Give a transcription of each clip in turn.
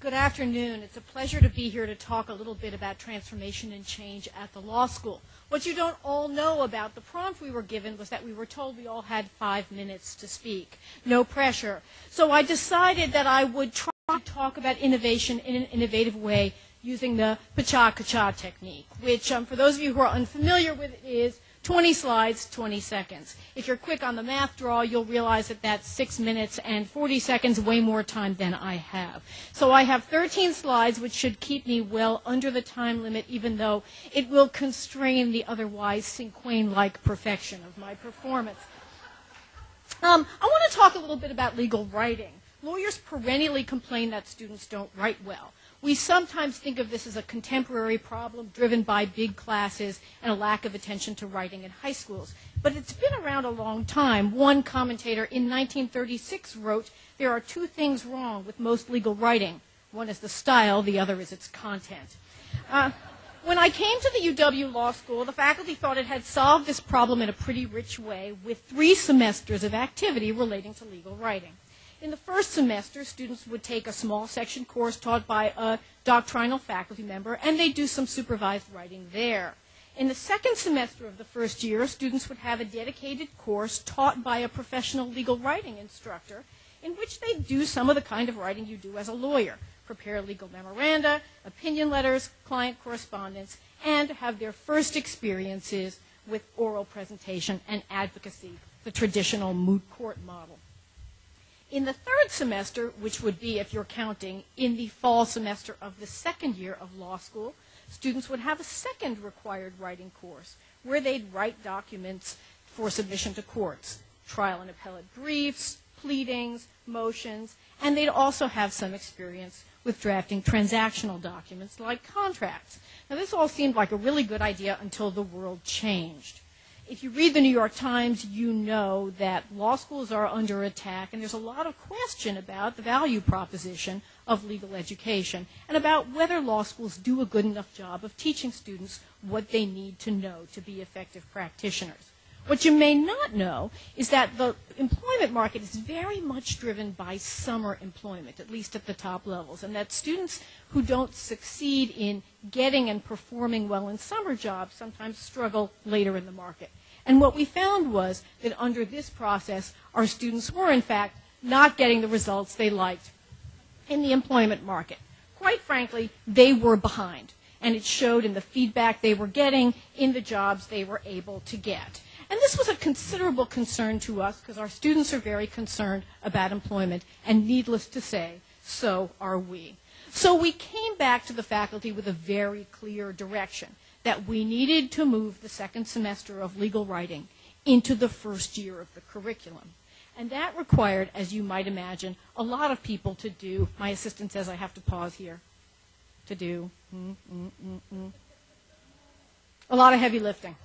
Good afternoon. It's a pleasure to be here to talk a little bit about transformation and change at the law school. What you don't all know about the prompt we were given was that we were told we all had 5 minutes to speak. No pressure. So I decided that I would try to talk about innovation in an innovative way using the pa-cha-ka-cha technique, which for those of you who are unfamiliar with it is 20 slides, 20 seconds. If you're quick on the math draw, you'll realize that that's 6 minutes and 40 seconds, way more time than I have. So I have 13 slides, which should keep me well under the time limit, even though it will constrain the otherwise cinquain-like perfection of my performance. I want to talk a little bit about legal writing. Lawyers perennially complain that students don't write well. We sometimes think of this as a contemporary problem driven by big classes and a lack of attention to writing in high schools. But it's been around a long time. One commentator in 1936 wrote, "There are two things wrong with most legal writing. One is the style, the other is its content." When I came to the UW Law School, the faculty thought it had solved this problem in a pretty rich way with 3 semesters of activity relating to legal writing. In the first semester, students would take a small section course taught by a doctrinal faculty member, and they'd do some supervised writing there. In the second semester of the first year, students would have a dedicated course taught by a professional legal writing instructor, in which they'd do some of the kind of writing you do as a lawyer, prepare legal memoranda, opinion letters, client correspondence, and have their first experiences with oral presentation and advocacy, the traditional moot court model. In the third semester, which would be, if you're counting, in the fall semester of the second year of law school, students would have a second required writing course where they'd write documents for submission to courts, trial and appellate briefs, pleadings, motions, and they'd also have some experience with drafting transactional documents like contracts. Now, this all seemed like a really good idea until the world changed. If you read the New York Times, you know that law schools are under attack, and there's a lot of question about the value proposition of legal education and about whether law schools do a good enough job of teaching students what they need to know to be effective practitioners. What you may not know is that the employment market is very much driven by summer employment, at least at the top levels, and that students who don't succeed in getting and performing well in summer jobs sometimes struggle later in the market. And what we found was that under this process, our students were, in fact, not getting the results they liked in the employment market. Quite frankly, they were behind, and it showed in the feedback they were getting in the jobs they were able to get. And this was a considerable concern to us because our students are very concerned about employment, and needless to say, so are we. So we came back to the faculty with a very clear direction that we needed to move the second semester of legal writing into the first year of the curriculum. And that required, as you might imagine, a lot of people to do. My assistant says I have to pause here. To do. A lot of heavy lifting.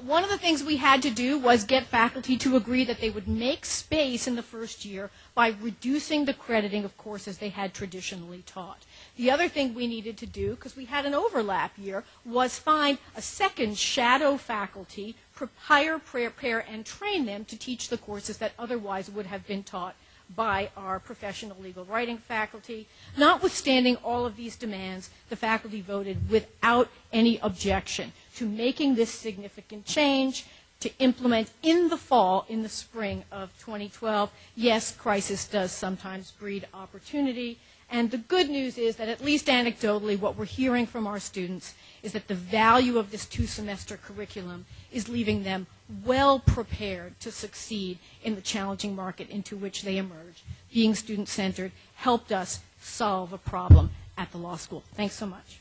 One of the things we had to do was get faculty to agree that they would make space in the first year by reducing the crediting of courses they had traditionally taught. The other thing we needed to do, because we had an overlap year, was find a second shadow faculty, hire, prepare, and train them to teach the courses that otherwise would have been taught by our professional legal writing faculty. Notwithstanding all of these demands, the faculty voted without any objection to making this significant change to implement in the fall, in the spring of 2012. Yes, crisis does sometimes breed opportunity. And the good news is that, at least anecdotally, what we're hearing from our students is that the value of this 2-semester curriculum is leaving them well prepared to succeed in the challenging market into which they emerge. Being student-centered helped us solve a problem at the law school. Thanks so much.